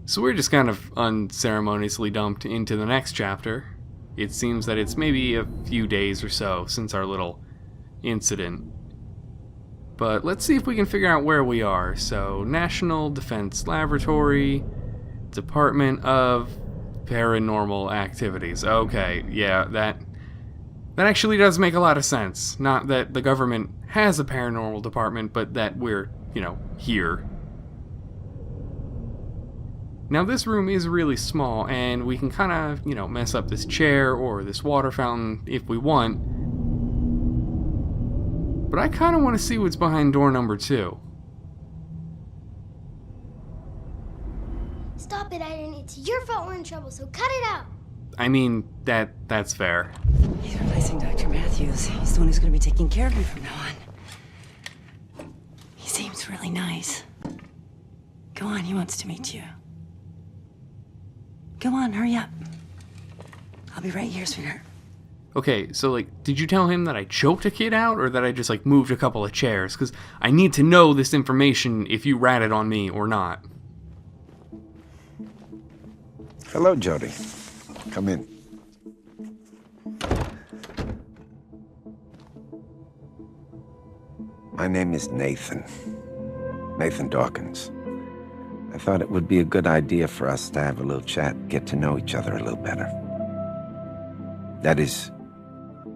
So we're just kind of unceremoniously dumped into the next chapter. It seems that it's maybe a few days or so since our little incident. But let's see if we can figure out where we are. So, National Defense Laboratory, Department of Paranormal Activities. Okay, yeah, that actually does make a lot of sense. Not that the government has a paranormal department, but that we're, here. Now, this room is really small, and we can kind of, mess up this chair or this water fountain if we want. But I kind of want to see what's behind door number 2. Stop it, Aiden. It's your fault we're in trouble, so cut it out. I mean, that's fair. He's replacing Dr. Matthews. He's the one who's going to be taking care of me from now on. He seems really nice. Go on, he wants to meet you. Go on, hurry up. I'll be right here, sweetheart. Okay, so, did you tell him that I choked a kid out, or that I just, moved a couple of chairs? Because I need to know this information if you ratted on me or not. Hello, Jody. Come in. My name is Nathan. Nathan Dawkins. I thought it would be a good idea for us to have a little chat, get to know each other a little better. That is,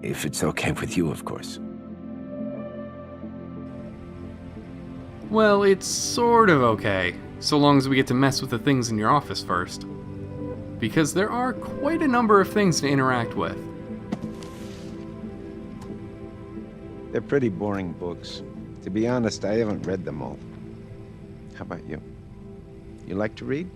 if it's okay with you, of course. Well, it's sort of okay, so long as we get to mess with the things in your office first. Because there are quite a number of things to interact with. They're pretty boring books. To be honest, I haven't read them all. How about you? You like to read?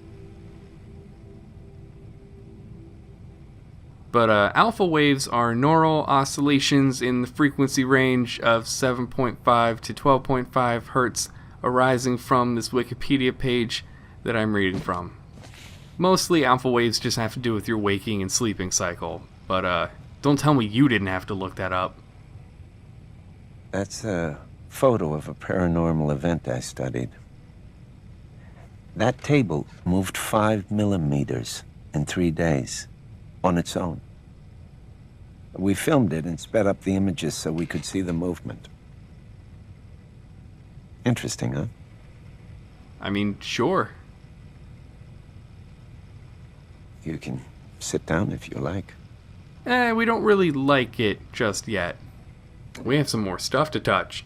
But alpha waves are neural oscillations in the frequency range of 7.5 to 12.5 hertz arising from this Wikipedia page that I'm reading from. Mostly alpha waves just have to do with your waking and sleeping cycle, but don't tell me you didn't have to look that up. That's a photo of a paranormal event I studied. That table moved 5 millimeters in 3 days. On its own. We filmed it and sped up the images so we could see the movement. Interesting, huh? I mean, sure. You can sit down if you like. We don't really like it just yet. We have some more stuff to touch.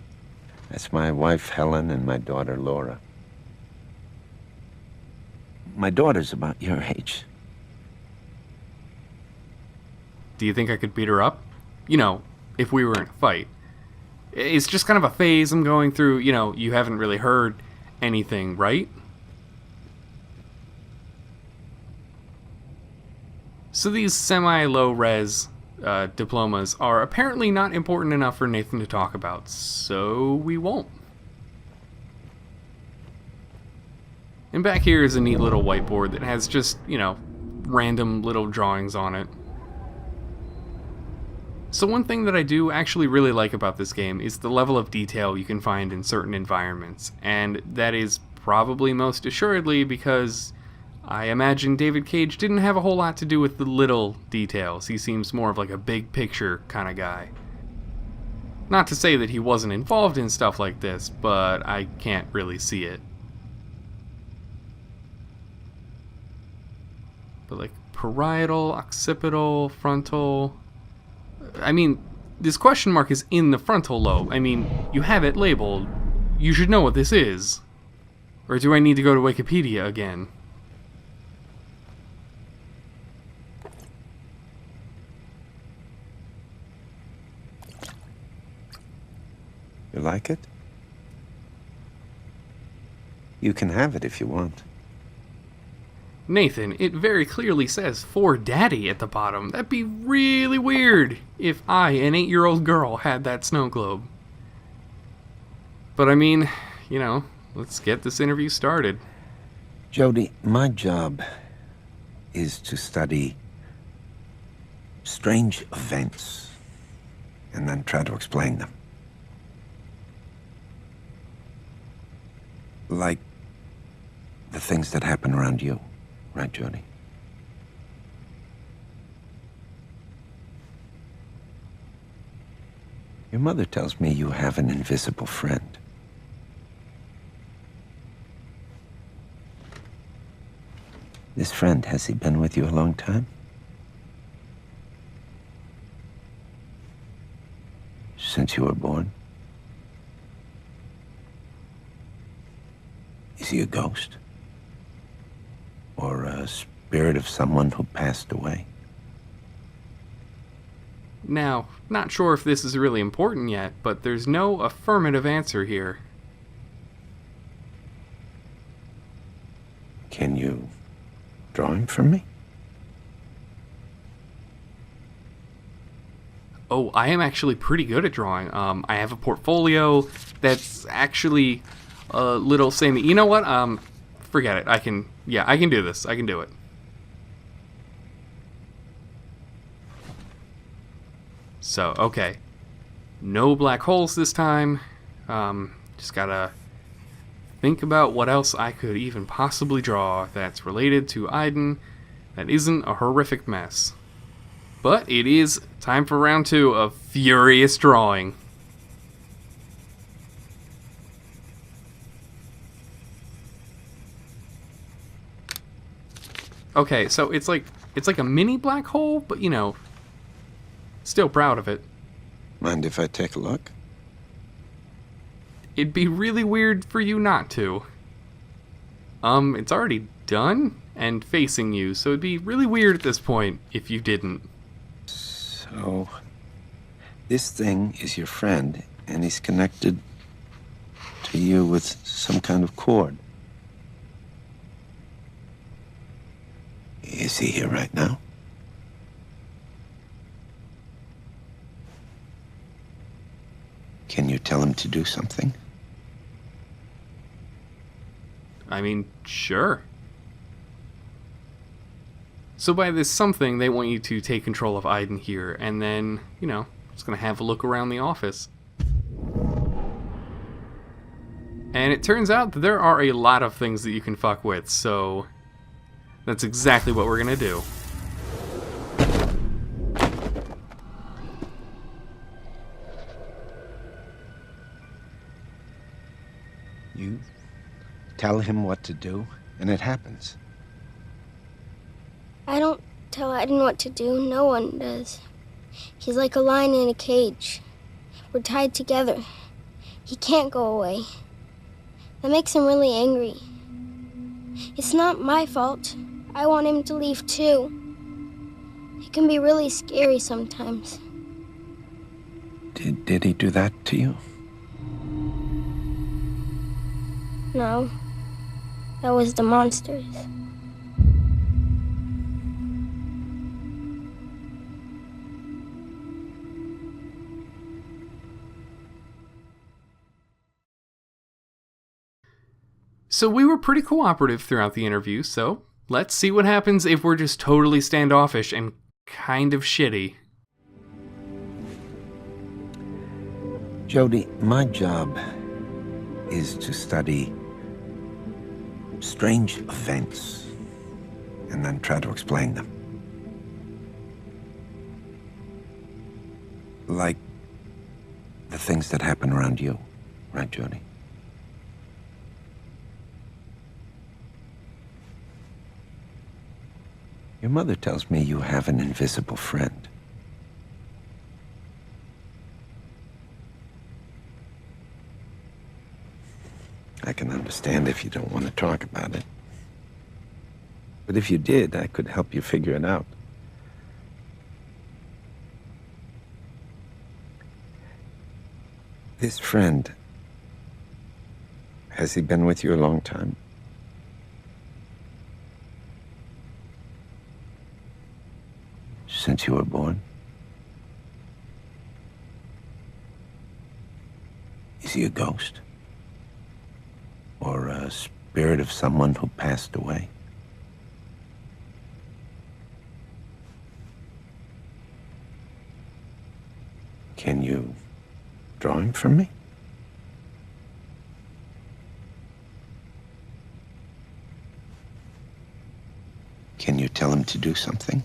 That's my wife, Helen, and my daughter, Laura. My daughter's about your age. Do you think I could beat her up? If we were in a fight. It's just kind of a phase I'm going through. You haven't really heard anything, right? So these semi-low res diplomas are apparently not important enough for Nathan to talk about, so we won't. And back here is a neat little whiteboard that has just, random little drawings on it. So one thing that I do actually really like about this game is the level of detail you can find in certain environments, and that is probably most assuredly because I imagine David Cage didn't have a whole lot to do with the little details. He seems more of a big picture kind of guy. Not to say that he wasn't involved in stuff like this, but I can't really see it. But parietal, occipital, frontal... I mean, this question mark is in the frontal lobe. I mean, you have it labeled. You should know what this is. Or do I need to go to Wikipedia again? You like it? You can have it if you want. Nathan, it very clearly says for daddy at the bottom. That'd be really weird if I, an 8-year-old girl, had that snow globe. But I mean, let's get this interview started. Jody, my job is to study strange events and then try to explain them. Like the things that happen around you. Right, Jody? Your mother tells me you have an invisible friend. This friend, has he been with you a long time? Since you were born? Is he a ghost? Or a spirit of someone who passed away? Now, not sure if this is really important yet, but there's no affirmative answer here. Can you draw him for me? Oh, I am actually pretty good at drawing. I have a portfolio that's actually a little samey. You know what? Forget it. I can do this. I can do it. So, okay. No black holes this time. Just gotta think about what else I could even possibly draw that's related to Aiden that isn't a horrific mess. But it is time for round 2 of furious drawing. Okay, so it's like a mini black hole, but you know, still proud of it. Mind if I take a look? It'd be really weird for you not to. It's already done and facing you, so it'd be really weird at this point if you didn't. So, this thing is your friend, and he's connected to you with some kind of cord. Is he here right now? Can you tell him to do something? I mean, sure. So by this something, they want you to take control of Aiden here, and then, you know, just gonna have a look around the office. And it turns out that there are a lot of things that you can fuck with, so that's exactly what we're gonna do. You tell him what to do, and it happens. I don't tell Aiden what to do. No one does. He's like a lion in a cage. We're tied together. He can't go away. That makes him really angry. It's not my fault. I want him to leave too. It can be really scary sometimes. Did he do that to you? No. That was the monsters. So we were pretty cooperative throughout the interview, so let's see what happens if we're just totally standoffish and kind of shitty. Jody, my job is to study strange events and then try to explain them. Like the things that happen around you, right, Jody? Your mother tells me you have an invisible friend. I can understand if you don't want to talk about it. But if you did, I could help you figure it out. This friend, has he been with you a long time? Since you were born? Is he a ghost? Or a spirit of someone who passed away? Can you draw him for me? Can you tell him to do something?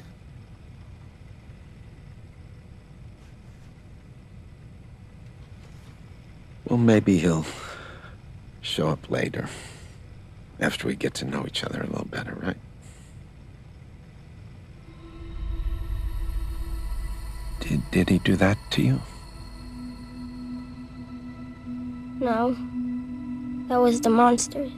Well, maybe he'll show up later. After we get to know each other a little better, right? Did he do that to you? No. That was the monsters.